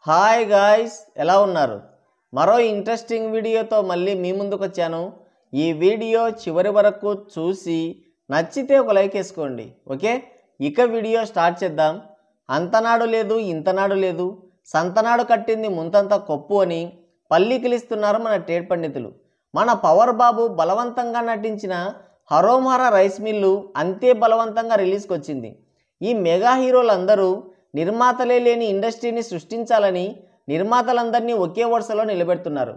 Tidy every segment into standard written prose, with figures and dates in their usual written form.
Hi guys, ఎలా ఉన్నారు? మరో ఇంట్రెస్టింగ్ వీడియోతో మళ్ళీ మీ ముందుకు వచ్చాను. ఈ వీడియో చివరి వరకు చూసి నచ్చితే ఒక లైక్ వేసుకోండి. ఓకే, ఇక వీడియో స్టార్ట్ చేద్దాం. అంతనాడు లేదు ఇంతనాడు లేదు, సంతనాడు కట్టింది ముంతంత కొప్పు అని పల్లికిలిస్తున్నారు మన ట్రేడ్ పండితులు. మన పవర్ బాబు బలవంతంగా నటించిన హరోమహర రైస్ మిల్లు అంతే బలవంతంగా రిలీజ్కి వచ్చింది. ఈ మెగా హీరోలందరూ నిర్మాతలే లేని ఇండస్ట్రీని సృష్టించాలని నిర్మాతలందరినీ ఒకే వరుసలో నిలబెడుతున్నారు.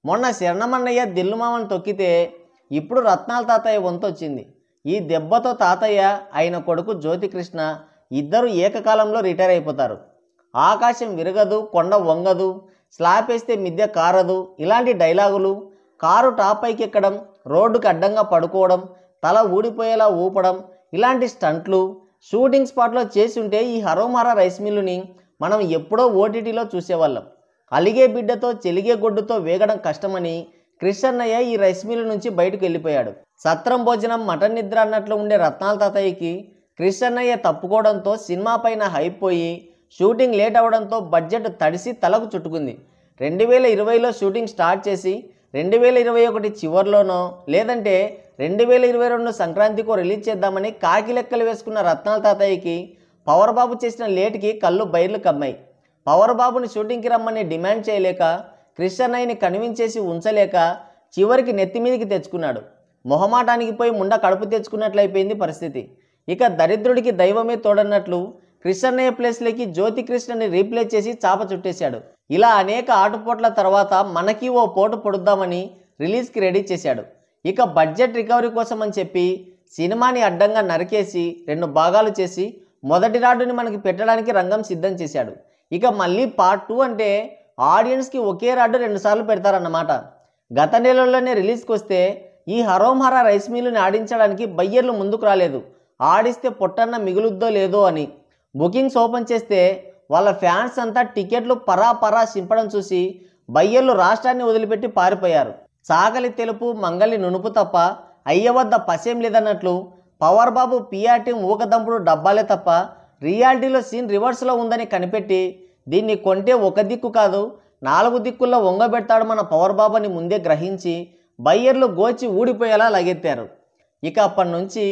మొన్న శరణమన్నయ్య దిల్లుమామను తొక్కితే ఇప్పుడు రత్నాల తాతయ్య వంతు వచ్చింది. ఈ దెబ్బతో తాతయ్య ఆయన కొడుకు జ్యోతికృష్ణ ఇద్దరు ఏకకాలంలో రిటైర్ అయిపోతారు. ఆకాశం విరగదు, కొండ వంగదు, స్లాబ్ వేస్తే మిద్దె కారదు ఇలాంటి డైలాగులు, కారు టాప్ పైకి ఎక్కడం, రోడ్డుకు అడ్డంగా పడుకోవడం, తల ఊడిపోయేలా ఊపడం ఇలాంటి స్టంట్లు షూటింగ్ స్పాట్లో చేసి ఉంటే ఈ హరోమహర రైస్ మిల్లుని మనం ఎప్పుడో ఓటీటీలో చూసేవాళ్ళం. అలిగే బిడ్డతో చెలిగే గొడ్డుతో వేగడం కష్టమని కృష్ణయ్య ఈ రైస్ మిల్లు నుంచి బయటకు వెళ్ళిపోయాడు. సత్రం భోజనం మటన్ నిద్ర అన్నట్లు ఉండే రత్నాల తాతయ్యకి కృష్ణయ్య తప్పుకోవడంతో సినిమా పైన హైప్ పోయి షూటింగ్ లేట్ అవడంతో బడ్జెట్ తడిసి తలకు చుట్టుకుంది. 2020లో షూటింగ్ స్టార్ట్ చేసి 2021 చివరిలోనో లేదంటే 2022 సంక్రాంతికో రిలీజ్ చేద్దామని కాకి లెక్కలు వేసుకున్న రత్నాల తాతయ్యకి పవర్ బాబు చేసిన లేట్కి కళ్ళు బయర్లు కమ్మాయి. పవర్ బాబుని షూటింగ్కి రమ్మని డిమాండ్ చేయలేక కృష్ణయ్యని కన్విన్స్ ఉంచలేక చివరికి నెత్తిమీదికి తెచ్చుకున్నాడు. మొహమాటానికి పోయి ముండ కడుపు తెచ్చుకున్నట్లయిపోయింది పరిస్థితి. ఇక దరిద్రుడికి దైవమే తోడన్నట్లు కృష్ణయ్య ప్లేస్లోకి జ్యోతికృష్ణని రీప్లేస్ చేసి చాప చుట్టేశాడు. ఇలా అనేక ఆటుపోట్ల తర్వాత మనకి ఓ పోటు పొడుద్దామని రిలీజ్కి రెడీ చేశాడు. ఇక బడ్జెట్ రికవరీ కోసం అని చెప్పి సినిమాని అడ్డంగా నరికేసి 2 భాగాలు చేసి మొదటి రాడ్డుని మనకి పెట్టడానికి రంగం సిద్ధం చేశాడు. ఇక మళ్ళీ పార్ట్ 2 అంటే ఆడియన్స్కి ఒకే రాడ్డు 2 సార్లు పెడతారన్నమాట. గత నెలలోనే రిలీజ్కి వస్తే ఈ హరోమహర రైస్ మిల్లుని ఆడించడానికి బయ్యర్లు ముందుకు రాలేదు. ఆడిస్తే పొట్టన్న మిగులుద్దో లేదో అని. బుకింగ్స్ ఓపెన్ చేస్తే వాళ్ళ ఫ్యాన్స్ అంతా టికెట్లు పరా సింపడం చూసి బయ్యర్లు రాష్ట్రాన్ని వదిలిపెట్టి పారిపోయారు. సాగలి తెలుపు మంగలి నునుపు తప్ప అయ్య వద్ద పసేం లేదన్నట్లు పవర్ బాబు పిఆర్ టీం ఊకదంపుడు డబ్బాలే తప్ప రియాలిటీలో సీన్ రివర్స్లో ఉందని కనిపెట్టి దీన్ని కొంటే ఒక దిక్కు కాదు 4 దిక్కుల్లో వంగబెడతాడు మన పవర్ బాబుని ముందే గ్రహించి బయ్యర్లు గోచి ఊడిపోయేలా లగెత్తారు. ఇక అప్పటి నుంచి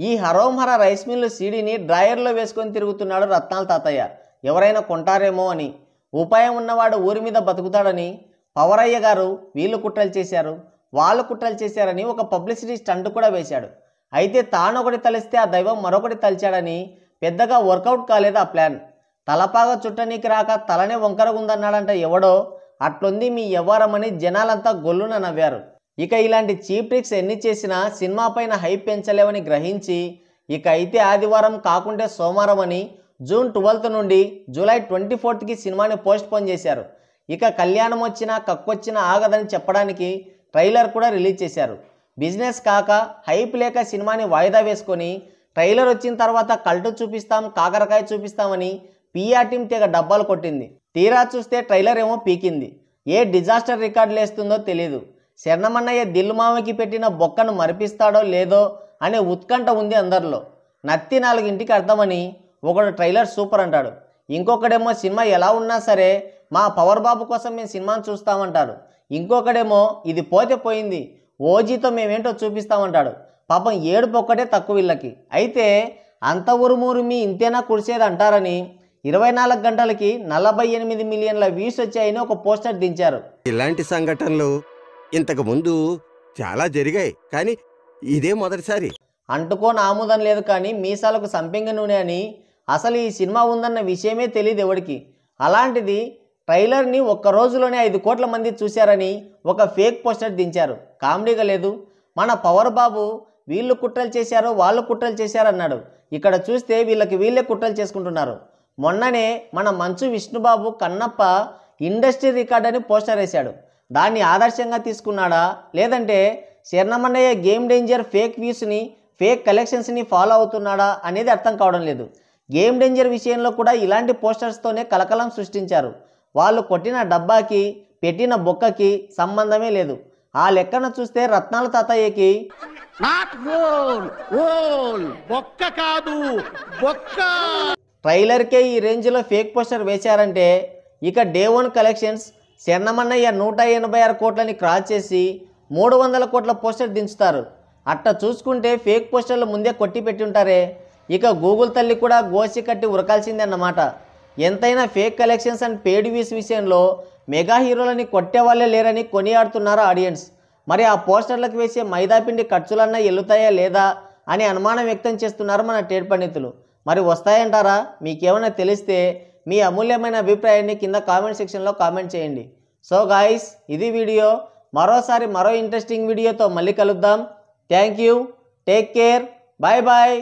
ఈ హరోమహర రైస్ మిల్లు సీడీని డ్రాయర్లో వేసుకొని తిరుగుతున్నాడు రత్నాల తాతయ్య. ఎవరైనా కొంటారేమో అని. ఉపాయం ఉన్నవాడు ఊరి మీద బతుకుతాడని పవరయ్య గారు వీళ్ళు కుట్రలు చేశారు, వాళ్ళు కుట్రలు చేశారని ఒక పబ్లిసిటీ స్టంట్ కూడా వేశాడు. అయితే తానొకటి తలిస్తే ఆ దైవం మరొకటి తలిచాడని పెద్దగా వర్కౌట్ కాలేదు ఆ ప్లాన్. తలపాగా చుట్టనీకి రాక తలనే వంకరగుందన్నాడంట ఎవడో. అట్లుంది మీ వ్యవహారమని జనాలంతా గొల్లున నవ్వారు. ఇక ఇలాంటి చీప్ ట్రిక్స్ ఎన్ని చేసినా సినిమా పైన హైప్ పెంచలేవని గ్రహించి ఇక అయితే ఆదివారం కాకుంటే సోమవారం అని జూన్ 12 నుండి జూలై 24కి సినిమాని పోస్ట్పోన్ చేశారు. ఇక కళ్యాణం వచ్చినా కక్కొచ్చినా ఆగదని చెప్పడానికి ట్రైలర్ కూడా రిలీజ్ చేశారు. బిజినెస్ కాక హైప్ లేక సినిమాని వాయిదా వేసుకొని ట్రైలర్ వచ్చిన తర్వాత కల్టు చూపిస్తాం కాకరకాయ చూపిస్తామని పిఆర్ టీం తెగ డబ్బాలు కొట్టింది. తీరా చూస్తే ట్రైలర్ ఏమో పీకింది. ఏ డిజాస్టర్ రికార్డు లేస్తుందో తెలీదు. శరణమన్నయ్య దిల్లుమామకి పెట్టిన బొక్కను మరిపిస్తాడో లేదో అనే ఉత్కంఠ ఉంది అందరిలో. నత్తి 4ంటికి అర్థమని ఒకడు ట్రైలర్ సూపర్ అంటాడు, ఇంకొకడేమో సినిమా ఎలా ఉన్నా సరే మా పవర్ బాబు కోసం మేము సినిమాను చూస్తామంటాడు, ఇంకొకడేమో ఇది పోతే పోయింది ఓజీతో మేమేంటో చూపిస్తామంటాడు. పాపం ఏడుపు ఒక్కటే తక్కువ వీళ్ళకి. అయితే అంత ఉరుమురుమి ఇంతేనా కుడిసేది అంటారని 24 గంటలకి 48 మిలియన్ల వ్యూస్ వచ్చాయని ఒక పోస్టర్ దించారు. ఇలాంటి సంఘటనలు ఇంతకు ముందు చాలా జరిగాయి, కానీ ఇదే మొదటిసారి. అంటుకోని ఆముదం లేదు కానీ మీసాలకు సంపెంగ నూనె అని అసలు ఈ సినిమా ఉందన్న విషయమే తెలియదు ఎవరికి. అలాంటిది ట్రైలర్ని ఒక్క రోజులోనే 5 కోట్ల మంది చూశారని ఒక ఫేక్ పోస్టర్ దించారు. కామెడీగా లేదు. మన పవర్ బాబు వీళ్ళు కుట్రలు చేశారు వాళ్ళు కుట్రలు చేశారన్నాడు. ఇక్కడ చూస్తే వీళ్ళకి వీళ్ళే కుట్రలు చేసుకుంటున్నారు. మొన్ననే మన మంచు విష్ణుబాబు కన్నప్ప ఇండస్ట్రీ రికార్డ్ అని పోస్టర్ వేశాడు. దాన్ని ఆదర్శంగా తీసుకున్నాడా లేదంటే శరణమన్నయ్య గేమ్ డేంజర్ ఫేక్ వ్యూస్ని ఫేక్ కలెక్షన్స్ని ఫాలో అవుతున్నాడా అనేది అర్థం కావడం లేదు. గేమ్ డేంజర్ విషయంలో కూడా ఇలాంటి పోస్టర్స్తోనే కలకలం సృష్టించారు. వాళ్ళు కొట్టిన డబ్బాకి పెట్టిన బొక్కకి సంబంధమే లేదు. ఆ లెక్కన చూస్తే రత్నాల తాతయ్యకి బొక్క కాదు బొక్క ట్రైలర్కే ఈ రేంజ్లో ఫేక్ పోస్టర్ వేశారంటే ఇక డే 1 కలెక్షన్స్ శరణమన్నయ్య 186 కోట్లని క్రాస్ చేసి 300 కోట్ల పోస్టర్ దించుతారు. అట్ట చూసుకుంటే ఫేక్ పోస్టర్లు ముందే కొట్టి పెట్టి ఉంటారే. ఇక గూగుల్ తల్లి కూడా గోసి కట్టి ఉరకాల్సిందే అన్నమాట. ఎంతైనా fake collections and paid views విషయంలో మెగా హీరోలని కొట్టేవాళ్ళే లేరని కొనియాడుతున్నారు ఆడియన్స్. మరి ఆ పోస్టర్లకు వేసే మైదాపిండి ఖర్చులన్నా ఎల్లుతాయా లేదా అని అనుమానం వ్యక్తం చేస్తున్నారు మన టేడ్ పండితులు. మరి వస్తాయంటారా? మీకేమైనా తెలిస్తే మీ అమూల్యమైన అభిప్రాయాన్ని కింద కామెంట్ సెక్షన్లో కామెంట్ చేయండి. సో గాయ్స్, ఇది వీడియో. మరోసారి మరో ఇంట్రెస్టింగ్ వీడియోతో మళ్ళీ కలుద్దాం. Thank you, take care, bye bye.